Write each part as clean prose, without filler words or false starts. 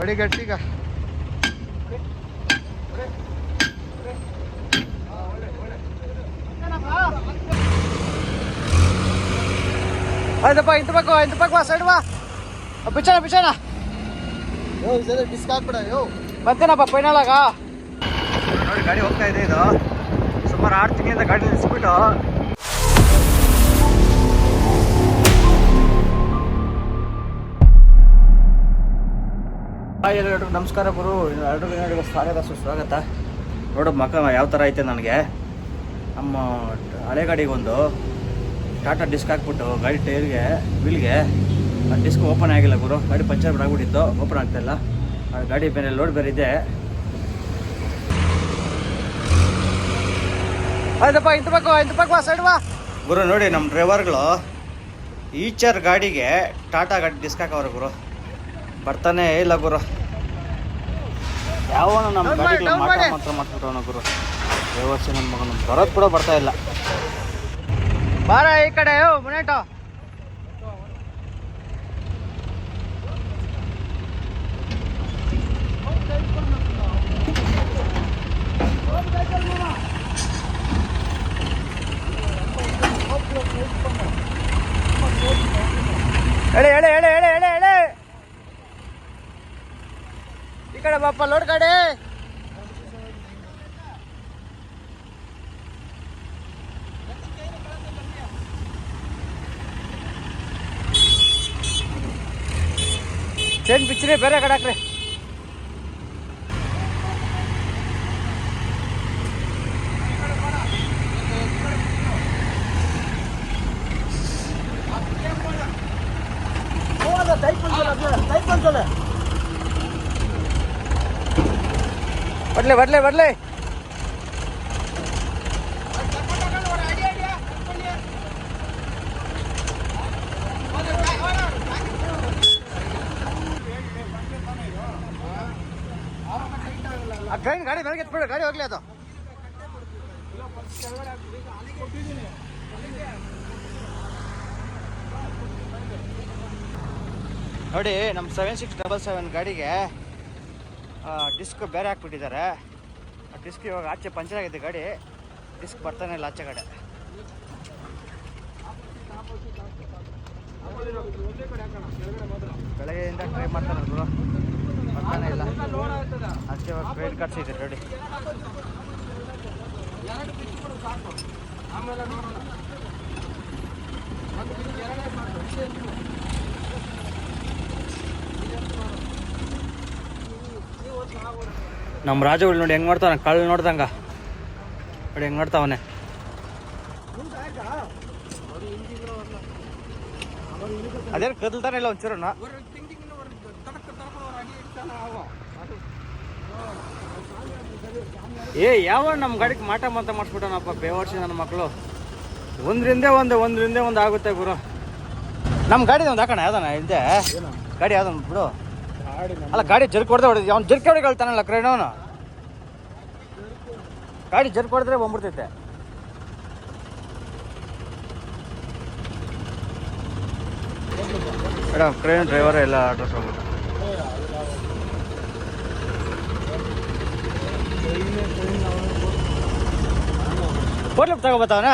ಬಡಿ ಗಟ್ಟಿಗ ಆಯ್ತಪ್ಪ ಇಂತ ಪಕ್ಕ ಸೈಡ್ ಬಾ ಬಿಚ್ಚಣ ಡಿಸ್ಕ್ ಹಾಕ್ಬಿಡ ಬಂತೇನಪ್ಪ ಫೈನಲಾಗ ನೋಡಿ ಗಾಡಿ ಹೋಗ್ತಾ ಇದೆ. ಇದು ಸುಮಾರು 6 ತಿಂಗಳಿಂದ ಗಾಡಿ ನಿಲ್ಲಿಸ್ಬಿಟ್ಟು ಎಲ್ಲರಿಗೂ ನಮಸ್ಕಾರ ಗುರು. ಎಲ್ಲರಿಗೂ ಸ್ವಾಗತ ಸುಸ್ವಾಗತ. ನೋಡೋ ಮಕ್ಕ ಯಾವ ಥರ ಐತೆ ನನಗೆ. ನಮ್ಮ ಹಳೆ ಗಾಡಿಗೊಂದು ಟಾಟಾ ಡಿಸ್ಕ್ ಹಾಕ್ಬಿಟ್ಟು ಗಾಡಿ ಟೈರ್ಗೆ ವೀಲ್ಗೆ ಡಿಸ್ಕ್ ಓಪನ್ ಆಗಿಲ್ಲ ಗುರು. ಗಾಡಿ ಪಂಚರ್ ಆಗ್ಬಿಟ್ಟಿತ್ತು, ಓಪನ್ ಆಗ್ತಾಯಿಲ್ಲ. ಗಾಡಿ ಬೇರೆ ಲೋಡ್ ಬೇರೆ ಇದೆ. ಆಯ್ತಪ್ಪ ಇಂತ ಪಕ್ಕ ಸೈಡ್ ಬಾ ಗುರು. ನೋಡಿ ನಮ್ಮ ಡ್ರೈವರ್ಗಳು ಈಚರ್ ಗಾಡಿಗೆ ಟಾಟಾ ಗಾಡಿ ಡಿಸ್ಕ್ ಹಾಕವ್ರೆ ಗುರು. ಬರ್ತಾನೆ ಇಲ್ಲ ಗುರು. ಯಾವನು ನಮ್ಮ ಗಾಡಿಗಳು ಮಾತ್ರ ಮಾಡ್ಬಿಟ್ಟವನ ಗುರು. ಡ್ರೈವರ್ಸ್ ನನ್ನ ಮಗನು ಬರೋದು ಕೂಡ ಬರ್ತಾ ಇಲ್ಲ. ಬಾರ ಈ ಕಡೆ ಮುನೇಟೋ. ಎಳೆ ಈ ಕಡೆ ಬಾಪ ಲೋಡ್ ಗಾಡಿ. ಚೇಂಜ್ ಬಿಚ್ಚಿರಿ, ಬೇರೆ ಕಡೆ ಹಾಕ್ರಿ. ಬರ್ಲೆ ಆ ಟ್ರೈನ್ ಗಾಡಿ ಬೆಳಗ್ಗೆ ಎತ್ಬಿಡು, ಗಾಡಿ ಹೋಗ್ಲಿ. ಅದು ನೋಡಿ ನಮ್ಮ 7677 ಗಾಡಿಗೆ ಡಿಸ್ಕ್ ಬೇರೆ ಹಾಕ್ಬಿಟ್ಟಿದ್ದಾರೆ. ಆ ಡಿಸ್ಕ್ ಇವಾಗ ಆಚೆ ಪಂಚರ್ ಆಗಿದೆ ಗಾಡಿ. ಡಿಸ್ಕ್ ಬರ್ತಾನೆ ಇಲ್ಲ ಆಚೆ ಕಡೆ. ಬೆಳಗ್ಗೆಯಿಂದ ಟ್ರೈ ಮಾಡ್ತಾನೆ ಗುರು, ಬರ್ತಾನೆ ಇಲ್ಲ. ಆಚೆ ಇವಾಗ ಟ್ರೈನ್ ಕಟ್ಸಿದೆ ನೋಡಿ. ನಮ್ಮ ರಾಜಗಳು ನೋಡಿ ಹೆಂಗೆ ಮಾಡ್ತಾವ, ಕಳ್ಳು ನೋಡ್ದಂಗ ನೋಡಿ ಹೆಂಗೆ ಮಾಡ್ತಾವನೆ. ಅದೇನು ಕದಲ್ತಾನೆ ಇಲ್ಲ ಒಂಚೂರನ್ನ. ಯಾವ ನಮ್ಮ ಗಾಡಿಗೆ ಮಾಟ ಮಾಡಿಸ್ಬಿಟ್ಟನಪ್ಪ ಬೇವರ್ಸಿ ನನ್ನ ಮಕ್ಕಳು. ಒಂದ್ರಿಂದ ಒಂದು ಆಗುತ್ತೆ ಗುರು. ನಮ್ಮ ಗಾಡಿ ಒಂದು ಹಾಕೋಣ ಯಾವ್ದಾನ ಹಿಂದೆ ಗಾಡಿ ಯಾವ್ದನ್ ಬಿಡು. ಅಲ್ಲ ಗಾಡಿ ಜರ್ಕ್ ಹೊಡೆದೇ ಅವ್ನು ಜರ್ಕ್ ಹೊಡೆಗೆ ಹೇಳ್ತಾನಲ್ಲ ಕ್ರೈನ್. ಅವನು ಗಾಡಿ ಜರ್ಕ್ ಹೊಡೆದ್ರೆ ಬಂದ್ಬಿಡ್ತೈತೆ. ಮೇಡಮ್ ಕ್ರೈನ್ ಡ್ರೈವರ್ ಎಲ್ಲ ಅಡ್ರೆಸ್ ಹೋಗ್ಬಿಟ್ಟು ಹೋಟ್ಲಿಗೆ ತಗೋಬತ್ತವನ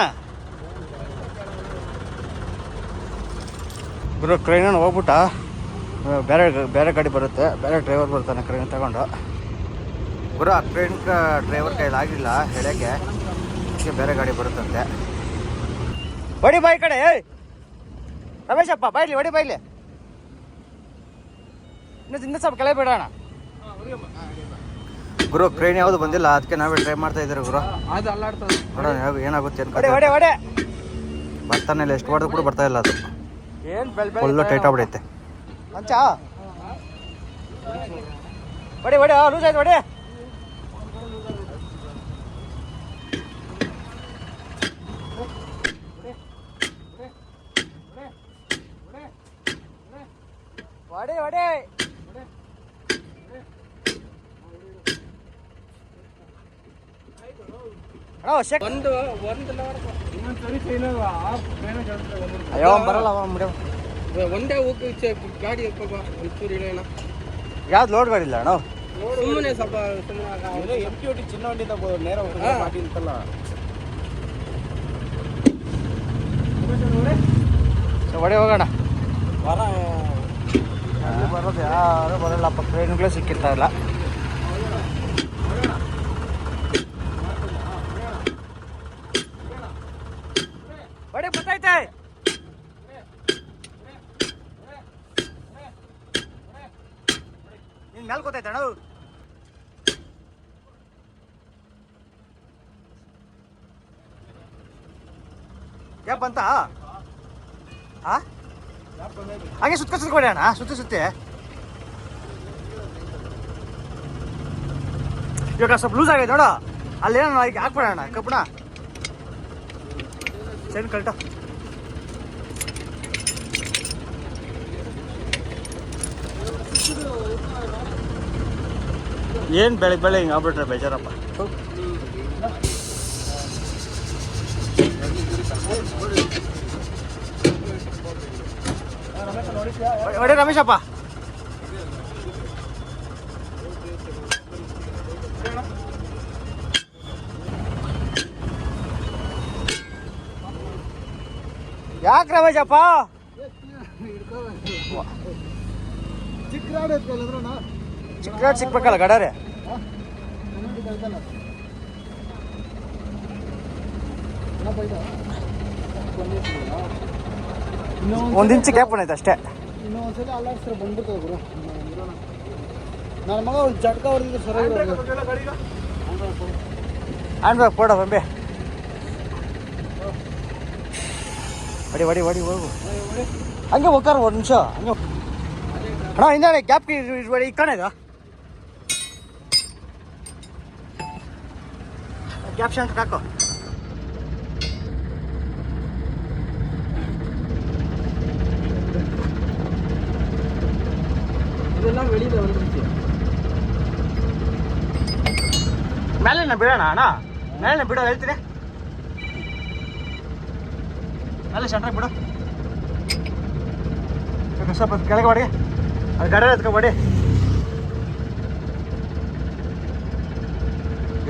ಗುರು. ಕ್ರೈನ್ ಹೋಗ್ಬಿಟ್ಟ, ಬೇರೆ ಗಾಡಿ ಬರುತ್ತೆ, ಬೇರೆ ಡ್ರೈವರ್ ಬರ್ತಾನೆ ಕ್ರೈನ್ ತಗೊಂಡು ಗುರು. ಆ ಕ್ರೈನ್ ಡ್ರೈವರ್ ಕೈಲಿ ಆಗಿಲ್ಲ ಹೇಳಕ್ಕೆ, ಅದಕ್ಕೆ ಬೇರೆ ಗಾಡಿ ಬರುತ್ತಂತೆ. ಹೊಡಿ ಬಾಯಿ ಕಡೆ ರಮೇಶಪ್ಪ, ಬಾಯ್ಲಿ ಹೊಡಿ ಬಾಯ್ಲಿ. ಇನ್ನು ಸ್ವಲ್ಪ ಕೆಳಗೆ ಬಿಡೋಣ ಗುರು. ಕ್ರೈನ್ ಯಾವುದು ಬಂದಿಲ್ಲ, ಅದಕ್ಕೆ ನಾವೇ ಟ್ರೈ ಮಾಡ್ತಾ ಇದ್ದೀರಿ ಗುರು. ನೋಡೋಣ ಏನಾಗುತ್ತೆ ಅಂತ. ಬರ್ತಾನೆ ಇಲ್ಲ, ಎಷ್ಟು ಹೊಡೆದು ಕೂಡ ಬರ್ತಾ ಇಲ್ಲ. ಅದು ಫುಲ್ಲು ಟೈಟ್ ಆಗ್ಬಿಡೈತೆ ಮಂಚ. ಹೊಡಿ ಲೂಸ್ ಆಯ್ತು ಹೊಡಿ. ಅಯ್ಯೋ ಬರಲ್ಲ ಒಂದೇ ಹೋಗಿ ಗಾಡಿ ಒಂಚೂರು ಇಡೋಣ. ಯಾವ್ದು ಲೋಡ್ ಗಾಡಿ ಇಲ್ಲ ಅಣ್ಣ ಸುಮ್ಮನೆ ಸ್ವಲ್ಪ MT-OT ಚಿನ್ನ ವண்டிಯಿಂದ ನೇರ ಪಾಟಿ ಅಂತಲ್ಲ ಹೊಡೆ ಹೋಗೋಣ ಬರೋದು ಯಾರು ಬರಲ್ಲಪ್ಪ ಟ್ರೈನ್ಗಳೇ ಸಿಕ್ಕಿರ್ತಾ ಇಲ್ಲ ಹೊಡೆ ಗೊತ್ತೈತೆ ನಿನ್ ಮೇಲೆ ಗೊತ್ತೈತೆ ಅಣ್ಣ ಯಾಕೆ ಬಂತ ಹಾಗೆ ಸುತ್ಕೊಡಿ ಅಣ್ಣ ಸುತ್ತಿ ಇವಾಗ ಸ್ವಲ್ಪ ಲೂಸ್ ಆಗೈತೆ ನೋಡ ಅಲ್ಲೇನೋ ಈಗ ಹಾಕ್ಬಿಡೋಣ ಕಬ್ಬಣ ಸೈಡ್ ಕಲ್ಟ ಏನು ಬೆಳಗ್ಗೆ ಹಿಂಗೆ ಆಗ್ಬಿಟ್ರೆ ಬೇಜಾರಪ್ಪ ಹೊಡೆ ರಮೇಶಪ್ಪ ಯಾಕೆ ರಮೇಶಪ್ಪ ಚಿಕ್ಕ ಸಿಕ್ಬೇಕಲ್ಲ ಗಡಾರೆ ಒಂದು ಇಂಚು ಗ್ಯಾಪ್ ಬಂದೈತೆ ಅಷ್ಟೇ ಇನ್ನೊಂದ್ಸಲ ಅಲ್ಲಾಡ್ಸ್ರೆ ಬಂದ್ಬಿಡ್ತದೆ ಗುರು ನನ್ನ ಮಗ ಒಂದು ಜಟ್ಕ ಹೊಡೆದಿದ್ದು ಸರಿಯಾಗಿ ಹ್ಯಾಂಡ್ ಬ್ಯಾಗ್ ಕೊಡ ಬಂಬೆ ಹೊಡಿ ಹೋಗು ಹಂಗೆ ಹೋಗ್ತಾರ ಒಂದು ನಿಮಿಷ ಹಂಗೆ ಅಣ್ಣ ಹಿಂದೆ ಗ್ಯಾಪ್ ಈ ಕಣ ಇದು ಗ್ಯಾಪ್ ಶಾಂಟ್ ಹಾಕೋ ಇದೆಲ್ಲ ಬೆಳೀದೆ ಒಂದು ರೀತಿ ಮೇಲೆನ ಬಿಡೋಣ ಅಣ್ಣ ಮೇಲೆನ ಬಿಡೋ ಹೇಳ್ತೀನಿ ಮೇಲೆ ಸೆಂಟ್ರಾಗಿ ಬಿಡು ಸ್ವಲ್ಪ ಕೆಳಗೆ ಹೊಡಿ ಅದು ಗಡ ಎತ್ಕೊಬೇಡಿ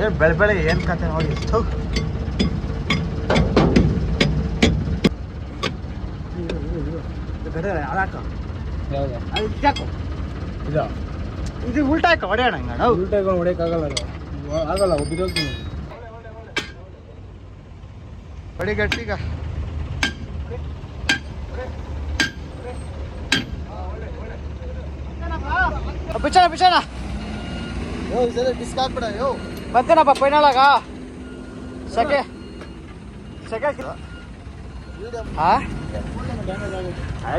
ಏನು ಬೆಳಗ್ಗೆ ಏನು ಕತೆ ನೋಡಿ ಗಡ ಅದಾಕ ಅದು ಯಾಕೋ ಇದು ಉಲ್ಟಾ ಹಾಕ ಹೊಡೆಯೋಣ ಹಿಂಗ ನಾವು ಉಲ್ಟಾ ಹೊಡೆಯೋಕ್ಕಾಗಲ್ಲ ಆಗಲ್ಲ ಬಿದ್ದೋಗ್ತೀನಿ ಹೊಡಿ ಗಟ್ಟಿ ಈಗ ಬಿಚ್ಚೋಣ ಡಿಸ್ಕ್ ಹಾಕ್ಬಿಡ ಯೋ ಬಂತೇನಪ್ಪ ಫೈನಲಾಗ ಸೆಕೆ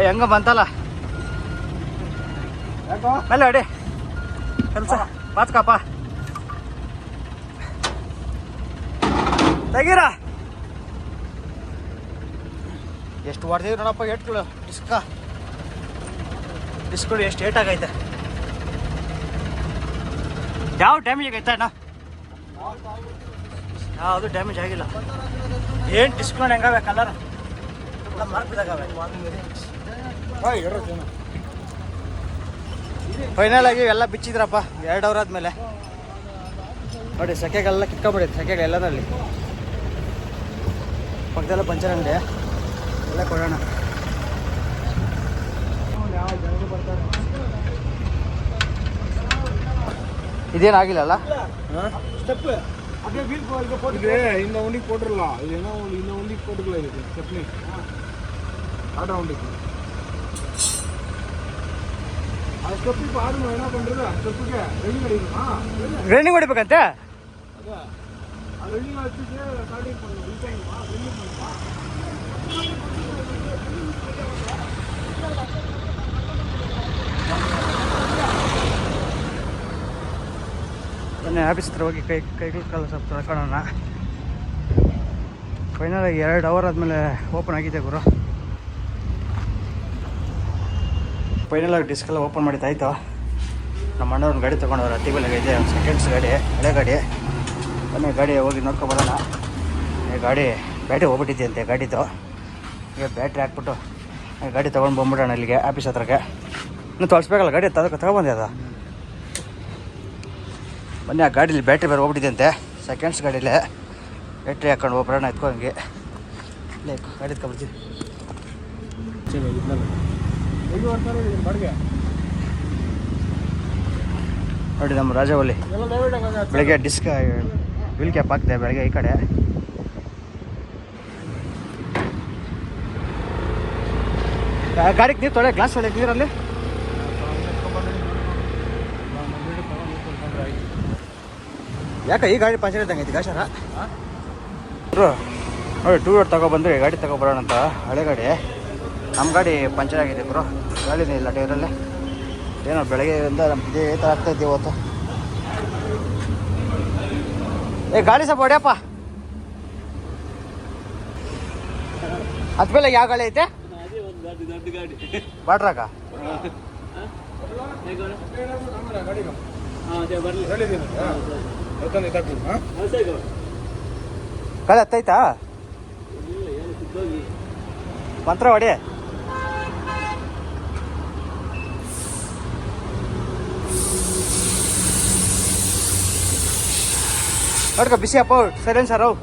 ಹೆಂಗ ಬಂತಲ್ಲ ಮೇಲೆ ಹೊಡಿ ಕೆಲಸ ಪಾತ್ಕಪ್ಪ ತೆಗೀರ ಎಷ್ಟು ಹೊಡೆದಿದ್ರು ನೋಡಪ್ಪ ಏಟ್ಗಳು ಡಿಸ್ಗಳು ಎಷ್ಟು ಏಟಾಗೈತೆ ಯಾವ ಡ್ಯಾಮೇಜ್ ಆಗೈತೆ ಅಣ್ಣ ಯಾವುದು ಡ್ಯಾಮೇಜ್ ಆಗಿಲ್ಲ ಏನು ಡಿಸ್ಕೌಂಟ್ ಹೆಂಗವೆ ಕಲರ್ ಎಲ್ಲ ಮಾರ್ಕ್ಬಿದ್ದಾಗವೆ ಫೈನಲ್ ಆಗಿ ಎಲ್ಲ ಬಿಚ್ಚಿದ್ರಪ್ಪ 2 ಅವರ್ ಆದಮೇಲೆ ನೋಡಿ ಸೆಕೆಗೆಲ್ಲ ಕಿತ್ಕೊಬಿಡೈತೆ ಸೆಕೆಗೆ ಎಲ್ಲದಲ್ಲಿ ಪಕ್ಕದೆಲ್ಲ ಪಂಚರ್ ಅಂಗಡಿ ಎಲ್ಲ ಕೊಡೋಣ ಇದೇನಾಗಿಲ್ಲಲ್ಲ இந்த வண்டிக்கு போட்டுடலாம் இது என்ன இந்த வண்டிக்கு போட்டுக்கலாம் இது ஸ்டெப்னி ஆட்டோ வண்டிக்கு அது ஸ்டெப் இப்போ ஆடணும் என்ன பண்ணுறது ஸ்டெப்புக்கு ரெடி கிடைக்குமா ರನ್ನಿಂಗ್ ಹೊಡಿಬೇಕಂತೆ அதான் அது ரெடியாக வச்சுட்டு ஸ்டார்டிங் பண்ணணும் ரீசாயிங்கம்மா ரெடி பண்ணுமா ಮೊನ್ನೆ ಆಫೀಸ್ ಹತ್ರ ಹೋಗಿ ಕೈಗಳು ಕಾಲ ಸ್ವಲ್ಪ ತಳ್ಕೊಳ್ಳೋಣ ಫೈನಲ್ ಆಗಿ 2 ಅವರ್ ಆದಮೇಲೆ ಓಪನ್ ಆಗಿದೆ ಗುರು ಫೈನಲ್ ಆಗಿ ಡಿಸ್ಕೆಲ್ಲ ಓಪನ್ ಮಾಡಿದ್ದಾಯ್ತು ನಮ್ಮ ಅಣ್ಣ ಒಂದು ಗಾಡಿ ತೊಗೊಂಡವ್ರು ಅತ್ತಿಬೆಲೆಗಿದೆ ಒಂದು ಸೆಕೆಂಡ್ಸ್ ಗಾಡಿ ಹಳೆ ಗಾಡಿ ಬನ್ನಿ ಗಾಡಿ ಹೋಗಿ ನೋಡ್ಕೊಬರೋಣ ಈ ಗಾಡಿ ಬ್ಯಾಟ್ರಿ ಹೋಗ್ಬಿಟ್ಟಿದ್ದೆ ಗಾಡಿದು ಈಗ ಬ್ಯಾಟ್ರಿ ಹಾಕ್ಬಿಟ್ಟು ಗಾಡಿ ತೊಗೊಂಡು ಬಂದ್ಬಿಡೋಣ ಇಲ್ಲಿಗೆ ಆಫೀಸ್ ಹತ್ರಕ್ಕೆ ಇನ್ನು ತೊಳಸ್ಬೇಕಲ್ಲ ಗಾಡಿ ಅದಕ್ಕೆ ತಗೊಬಂದೆ ಅದು ಬನ್ನಿ, ಆ ಗಾಡೀಲಿ ಬ್ಯಾಟ್ರಿ ಬೇರೆ ಹೋಗ್ಬಿಟ್ಟಿದೆ ಅಂತೆ. ಸೆಕೆಂಡ್ಸ್ ಗಾಡೀಲೆ ಬ್ಯಾಟ್ರಿ ಹಾಕೊಂಡು ಹೋಗ್ಬರೋಣ ಎತ್ಕೊ ಹಂಗೆ. ಇಲ್ಲ ಗಾಡಿ ಎತ್ಕೊಬಿಡ್ತೀವಿ. ನೋಡಿ ನಮ್ಮ ರಾಜವಲ್ಲಿ ಬೆಳಗ್ಗೆ ಡಿಸ್ಕ್ ವೀಲ್ ಕ್ಯಾಪ್ ಹಾಕಿದೆ ಬೆಳಗ್ಗೆ ಈ ಕಡೆ. ಗಾಡಿಗೆ ನೀರು ತೊಳೆ, ಗ್ಲಾಸ್ ಒಳ್ಳೆ ನೀರಲ್ಲಿ. ಯಾಕೆ ಈ ಗಾಡಿ ಪಂಚರ್ ಇದ್ದಂಗೆ ಐತಿ ಗಾಶಾರ ನೋಡಿ. 2 ವೀಲರ್ ತಗೊಬಂದ್ರೆ ಗಾಡಿ ತಗೊಬರೋಣ ಅಂತ. ಹಳೆ ಗಾಡಿ, ನಮ್ಮ ಗಾಡಿ ಪಂಚರ್ ಆಗಿದೆ ಬ್ರೋ. ಗಾಡಿನೇ ಇಲ್ಲ ಟೈರಲ್ಲೇ. ಏನೋ ಬೆಳಗ್ಗೆಯಿಂದ ನಮ್ಗೆ ಇದೇ ಥರ ಆಗ್ತಾಯಿದ್ದೆ ಇವತ್ತು. ಗಾಡಿ ಸ್ವಲ್ಪ ಹೊಡ್ಯಪ್ಪ. ಅದ್ಮೇಲೆ ಯಾವ ಗಾಡಿ ಐತೆ ಬಾಟ್ರಾಕ? ಗಾಡಿ ಹತ್ತೈತಾ? ಮಂತ್ರ ಹೊಡಿ. ನೋಡ್ಕ ಬಿಸಿ ಅಪ್ಪ ಸೈಲೆನ್ಸರ್ ಸರ್. ಅವು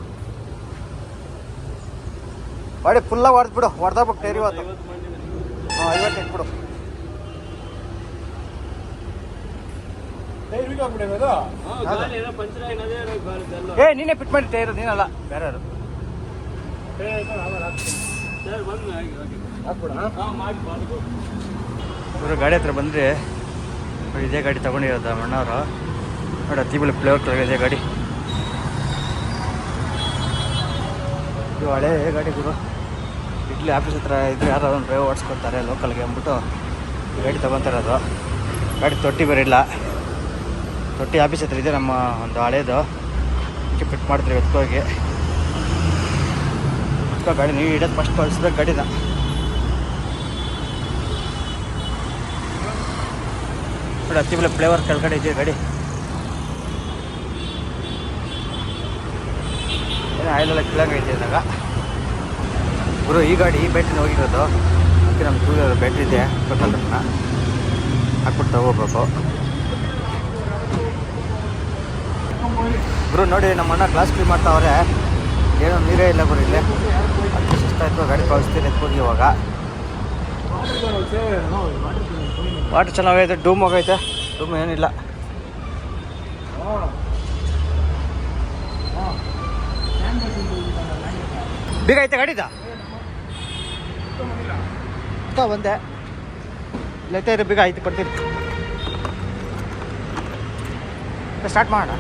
ಹೊಡಿ ಫುಲ್ಲಾಗಿ ಹೊಡೆದ್ಬಿಡು. ಹೊಡೆದಾಗ್ಬೇಕು ಟೈರ್ ಇವತ್ತು. 50 ಇಟ್ಬಿಡು. ನೀನೇ ಫಿಟ್ ಮಾಡಿ ಟೈರ್, ನೀನಲ್ಲ ಬೇರೆ ಯಾರು. ಇವರು ಗಾಡಿ ಹತ್ರ ಬಂದರೆ ಇದೇ ಗಾಡಿ ತಗೊಂಡಿರೋದು ಅಣ್ಣವರು. ನೋಡಿ ಅತ್ತಿಬಳಿ ಫ್ಲೇವರ್ ಇದೆ ಗಾಡಿ. ಇದು ಹಳೆ ಗಾಡಿ ಗುರು. ಇಡ್ಲಿ ಆಫೀಸ್ ಹತ್ರ ಇದ್ರೆ ಯಾರೋ ಒಂದು ಡ್ರೈವ್ ಓಡಿಸ್ಕೊತಾರೆ ಲೋಕಲ್ಗೆ ಅಂದ್ಬಿಟ್ಟು ಈ ಗಾಡಿ ತೊಗೊತಾರದು. ಗಾಡಿ ತೊಟ್ಟಿ ಬೇರೆ ಇಲ್ಲ. ತೊಟ್ಟಿ ಆಫೀಸ್ ಹತ್ರ ಇದೆ ನಮ್ಮ ಒಂದು ಹಳೇದು. ಅದಕ್ಕೆ ಫಿಟ್ ಮಾಡ್ತೀವಿ ಎತ್ಕೋಗಿ. ಗಾಡಿ ನೀವು ಇಡೋದು ಫಸ್ಟ್ ಕಳಿಸ್ಬೇಕು ಗಾಡಿನ. ನೋಡಿ ಹತ್ತಿಬಲೆ ಫ್ಲೇವರ್ ಕೆಳಗಡೆ ಇದೆ ಗಾಡಿ. ಏನೋ ಆಯಿಲೆಲ್ಲ ಕೀಳಂಗೈತೆ ಇದ್ದಾಗ ಗುರು. ಈ ಗಾಡಿ ಈ ಬ್ಯಾಟ್ರಿನ ಹೋಗಿರೋದು. ಅದಕ್ಕೆ ನಮ್ಮ 2 ವೀಲರ್ ಬ್ಯಾಟ್ರಿ ಇದೆ. ಪೆಟ್ರೋಲ್ನ ಹಾಕ್ಬಿಟ್ಟು ತಗೋಬೇಕು ಗುರು. ನೋಡಿ ನಮ್ಮ ಅಣ್ಣ ಕ್ಲಾಸ್ ಕ್ಲೀನ್ ಮಾಡ್ತಾವ್ರೆ. ಏನೋ ನೀರೇ ಇಲ್ಲ ಗುರು ಇಲ್ಲೇ. ಅದಕ್ಕೆ ಸುಸ್ತಾಯ್ತು. ಗಾಡಿ ಕಳಿಸ್ತೀನಿ ಎತ್ಕೋಗಿ ಇವಾಗ. ವಾಟರ್ ಚೆನ್ನಾಗೈತೆ. ಡೂಮ್ ಹೋಗೈತೆ. ಡೂಮ್ ಏನಿಲ್ಲ. ಬೀಗ ಐತೆ ಗಾಡಿದ ಬಂದೆ. ಲೈತೆ ಇದೆ ಬೀಗ ಐತೆ. ಕೊಡ್ತೀನಿ. ಸ್ಟಾರ್ಟ್ ಮಾಡೋಣ.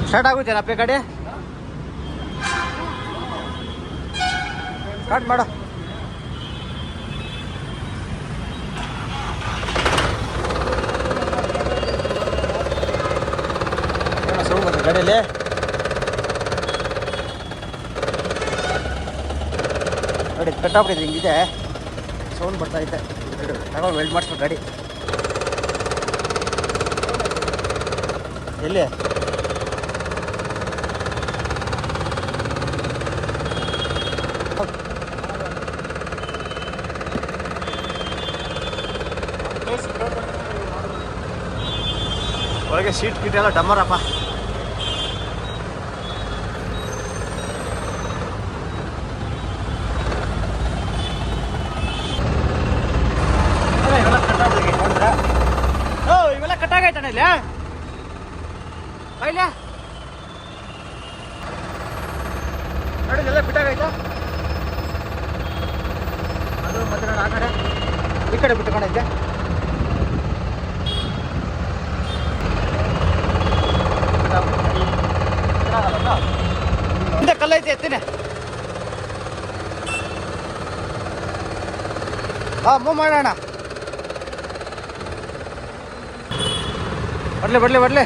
ಸ್ಟಾರ್ಟ್ ಆಗುತ್ತೇನಪ್ಪ ಗಾಡಿ? ಸ್ಟಾರ್ಟ್ ಮಾಡು. ಸೌಂಡ್ ಬರ್ತದೆ ಗಾಡಿಯಲ್ಲಿ. ನೋಡಿ ಕಟ್ಟಾಗ್ಬಿಟ್ಟಿದೆ. ಹಿಂಗಿದೆ ಸೌಂಡ್ ಬರ್ತೈತೆ. ತಗೊಂಡು ವೆಲ್ಡ್ ಮಾಡಿಸ್ಬೇಕು ಗಾಡಿ. ಎಲ್ಲಿ ಒಳಗೆ ಸೀಟ್ ಗಿಟ್ ಎಲ್ಲ ಡಮ್ಮರಪ್ಪ. ಇವೆಲ್ಲ ಕಟ್ಟಾಗೈತಣ್ಣ ಇಲ್ಲಿ. ಇಲ್ಲ ನೋಡಿ ಎಲ್ಲ ಬಿಟ್ಟಾಗೈತ. ಅದು ಮತ್ತೆ ನೋಡಿ ಆ ಕಡೆ ಈ ಕಡೆ ಬಿಟ್ಕೊಂಡೈತೆ. ಹಿಂದೆ ಕಲ್ಲೈತೆ ಎತ್ತಿನ. ಮೂವ್ ಮಾಡೋಣ. ಬರ್ಲಿ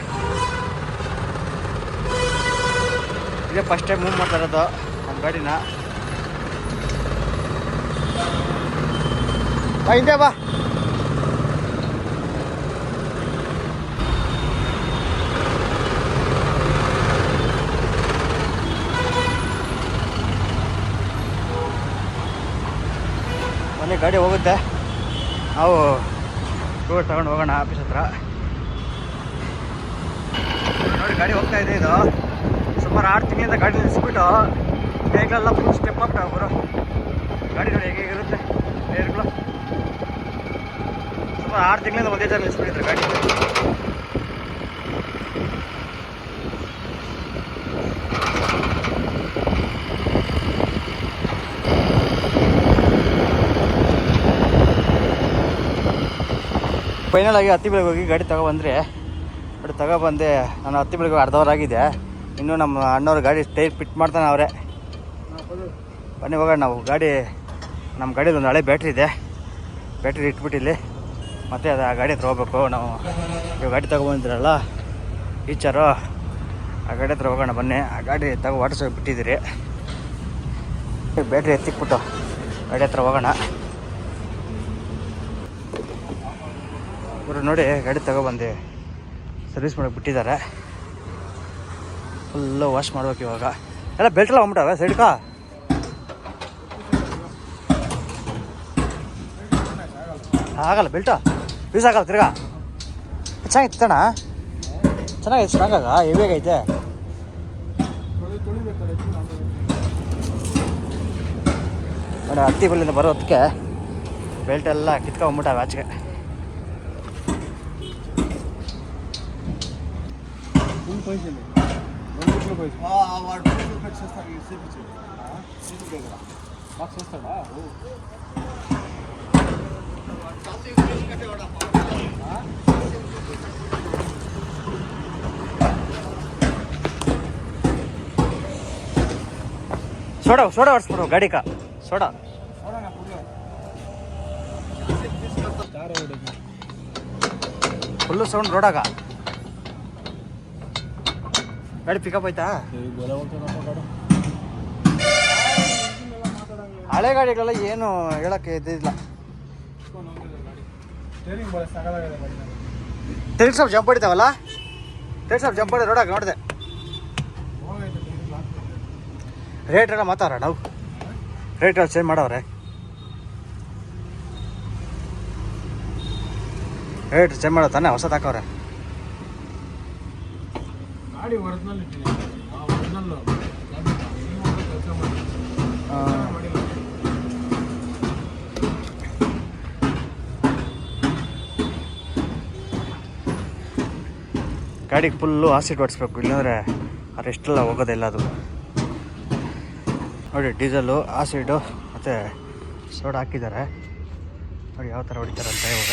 ಇದೇ ಫಸ್ಟ್ ಟೈಮ್ ಮೂವ್ ಮಾಡ್ತಾ ಇರೋದು ನಮ್ಮ ಗಾಡಿನ. ಹಿಂದೆ ಬಾ. ಮನೆ ಗಾಡಿ ಹೋಗುತ್ತೆ, ನಾವು ಟೂರ್ ತಗೊಂಡು ಹೋಗೋಣ ಆಫೀಸ್ ಹತ್ರ. ನೋಡಿ ಗಾಡಿ ಹೋಗ್ತಾ ಇದೆ. ಇದು ಸುಮಾರು 6 ತಿಂಗಳಿಂದ ಗಾಡಿ ನಿಲ್ಲಿಸ್ಬಿಟ್ಟು ಬೇಗಲೆಲ್ಲ ಫುಲ್ ಸ್ಟೆಪ್ ಆಗ್ತಾ ಹೋಗೋರು. ಗಾಡಿ ನೋಡಿ ಹೇಗಿರುತ್ತೆ ಟೈರ್ಗಳು. ಸುಮಾರು 6 ತಿಂಗಳಿಂದ ಒಂದೇ ಜಾಗ ನಿಲ್ಲಿಸ್ಬಿಟ್ಟಿದ್ರು ಗಾಡಿ. ಫೈನಲ್ ಆಗಿ ಹತ್ತಿ ಬೆಳಗ್ಗೆ ಹೋಗಿ ಗಾಡಿ ತಗೊಬಂದರೆ ಗಾಡಿ ತಗೊಬಂದೆ. ನಾನು ಹತ್ತಿ ಬೆಳಗ್ಗೆ ಅರ್ಧ ಅವರ್ ಆಗಿದೆ. ಇನ್ನೂ ನಮ್ಮ ಅಣ್ಣವ್ರು ಗಾಡಿ ಟೈರ್ ಫಿಟ್ ಮಾಡ್ತಾನೆ ಅವರೇ. ಬನ್ನಿ ಹೋಗೋಣ ನಾವು. ನಮ್ಮ ಗಾಡೀಲಿ ಒಂದು ಹಳೆ ಬ್ಯಾಟ್ರಿ ಇದೆ, ಬ್ಯಾಟ್ರಿ ಇಟ್ಬಿಟ್ಟಿಲ್ಲಿ. ಮತ್ತು ಅದು ಆ ಗಾಡಿ ಹತ್ರ ಹೋಗ್ಬೇಕು ನಾವು. ಇವಾಗ ಗಾಡಿ ತಗೊಬಂದಿರಲ್ಲ ಈಚಾರು, ಆ ಗಾಡಿ ಹತ್ರ ಹೋಗೋಣ ಬನ್ನಿ. ಆ ಗಾಡಿ ವಾಟರ್ ಸೋಗಿ ಬಿಟ್ಟಿದ್ದೀರಿ. ಬ್ಯಾಟ್ರಿ ಎತ್ತಿಕ್ಬಿಟ್ಟು ಗಾಡಿ ಹತ್ರ ಹೋಗೋಣ. ಇವರು ನೋಡಿ ಗಾಡಿ ತಗೊಬಂದು ಸರ್ವಿಸ್ ಮಾಡೋಕೆ ಬಿಟ್ಟಿದ್ದಾರೆ. ಫುಲ್ಲು ವಾಶ್ ಮಾಡ್ಬೇಕು ಇವಾಗ. ಎಲ್ಲ ಬೆಲ್ಟೆಲ್ಲ ಹೋಗ್ಬಿಟ್ಟವೆ ಸೈಡ್ಕ. ಆಗಲ್ಲ ಬೆಲ್ಟು ಯೂಸ್ ಆಗಲ್ಲ ತಿರ್ಗಾ. ಚೆನ್ನಾಗಿತ್ತಣ್ಣ, ಚೆನ್ನಾಗೈತೆ, ಸ್ಟ್ರಾಂಗಾಗ ಹೆವಿಯಾಗೈತೆ. ನೋಡಿ ಹತ್ತಿ ಬಲ್ಲಿಂದ ಬರೋ ಹೊತ್ತಿಗೆ ಬೆಲ್ಟೆಲ್ಲ ಕಿತ್ಕೊಂಡ್ಬಿಟ್ಟವೆ ಆಚೆಗೆ. ಸೋಡಾ ಹೊಡ್ಸ್ಬಿಡು ಗಾಡಿಕ. ಸೋಡಾ ಫುಲ್ಲು ಸೌಂಡ್ ರೋಡಾಗ. ಗಾಡಿ ಪಿಕಪ್ ಆಯ್ತಾ? ಹಳೆ ಗಾಡಿಗಳೆಲ್ಲ ಏನು ಹೇಳಕ್ಕೆ ಇದ್ದಿಲ್ಲ. ಟೈರ್ ಸ್ವಲ್ಪ ಜಂಪ್ ಹೊಡಿತಾವಲ್ಲ, ಟೈರ್ ಸ್ವಲ್ಪ ಜಂಪ್ ಹೊಡಿ ರೋಡಾಗ ನೋಡಿದೆ. ರೇಟ್ ಎಲ್ಲ ಮಾತಾಡ್ರ ನಾವು, ರೇಟ್ ಎಲ್ಲ ಚೇಂಜ್ ಮಾಡವ್ರೆ. ರೇಟ್ ಚೇಂಜ್ ಮಾಡೋ ತಾನೆ, ಹೊಸ ಹಾಕವ್ರೆ. ಗಾಡಿ ಒರಿಜಿನಲ್ ಇಟ್ಟಿದ್ದೀನಿ, ಒರಿಜಿನಲ್ ಗಾಡಿಗೆ ಫುಲ್ಲು ಆಸಿಡ್ ಹೊಡಿಸ್ಬೇಕು, ಇಲ್ಲಾಂದರೆ ಅರೆಷ್ಟೆಲ್ಲ ಹೋಗೋದಿಲ್ಲ ಅದು. ನೋಡಿ ಡೀಸೆಲ್ಲು, ಆಸಿಡು ಮತ್ತು ಸೋಡಾ ಹಾಕಿದ್ದಾರೆ. ನೋಡಿ ಯಾವ ಥರ ಹೊಡಿತಾರೆ ಅಂತ ಇವಾಗ.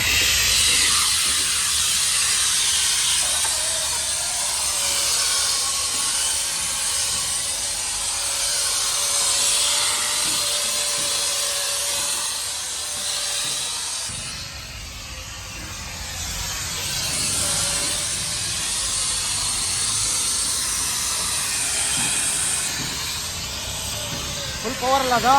ಫುಲ್ ಪವರ್ ಅಲ್ಲ ಅದು.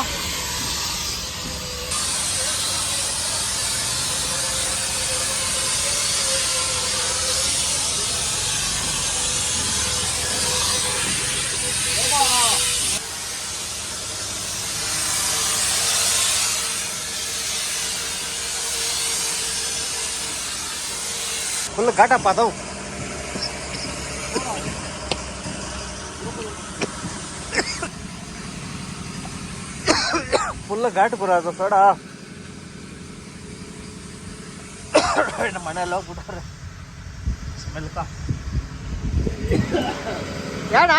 ಫುಲ್ ಘಾಟಪ್ಪ ಅದು. ಫುಲ್ ಘಾಟ್ ಬರೋದು ಸೋಡಾ. ನಮ್ಮ ಮನೆಯಲ್ಲಿ ಹೋಗ್ಬಿಟ್ಟಾರೆ ಸ್ಮೆಲ್ಕ. ಬೇಡ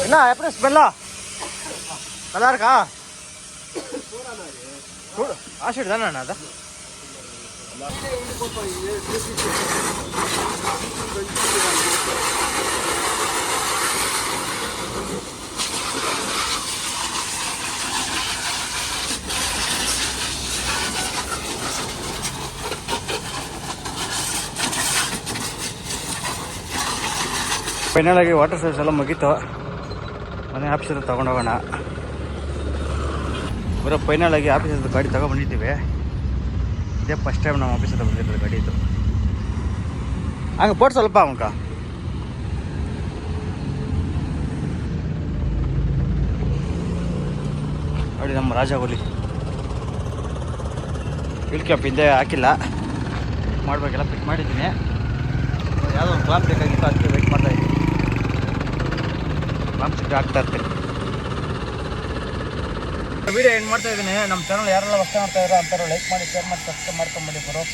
என்ன எப்படி ஸ்மெல்லா நல்லா இருக்கா? ஆசிட் தானே அது. ಫೈನಲ್ ಆಗಿ ವಾಟರ್ ಸರ್ವಿಸ್ ಎಲ್ಲ ಮುಗೀತು. ಮನೆ ಆಫೀಸಲ್ಲಿ ತೊಗೊಂಡೋಗೋಣ. ಬರೋ ಫೈನಲ್ ಆಗಿ ಆಫೀಸಲ್ಲಿ ಗಾಡಿ ತೊಗೊಬಂದಿದ್ದೀವಿ. ಇದೇ ಫಸ್ಟ್ ಟೈಮ್ ನಮ್ಮ ಆಫೀಸಲ್ಲಿ ಬಂದಿರೋದು ಗಾಡಿ ಇದು. ಹಂಗೆ ಪೋಟ್ ಸ್ವಲ್ಪ ಅವನ್ಕ ನೋಡಿ ನಮ್ಮ ರಾಜ ಹುಲಿ. ವೀಲ್ ಕ್ಯಾಪ್ ಹಿಂದೆ ಹಾಕಿಲ್ಲ, ಮಾಡಬೇಕೆಲ್ಲ ಫಿಟ್ ಮಾಡಿದ್ದೀನಿ. ಯಾವುದೋ ಒಂದು ಕ್ಲಾಪ್ ಬೇಕಾಗಿತ್ತು, ಅದಕ್ಕೆ ವೆಯ್ಟ್ ಮಾಡ್ತಾ ಇದ್ದೀನಿ. ಕ್ಲಾಪ್ ಸಿಕ್ಕ ಹಾಕ್ತಾ ಇರ್ತೀನಿ. ವಿಡಿಯೋ ಏನು ಮಾಡ್ತಾ ಇದ್ದೀನಿ. ನಮ್ಮ ಚಾನಲ್ ಯಾರೆಲ್ಲ ಹೊಸ ನೋಡ್ತಾ ಇರೋ ಅಂಥವ್ರು ಲೈಕ್ ಮಾಡಿ, ಶೇರ್ ಮಾಡಿ, ಸಬ್ಸ್ಕ್ರೈಬ್ ಮಾಡ್ಕೊಂಬಿಡಿ ಬರೋ.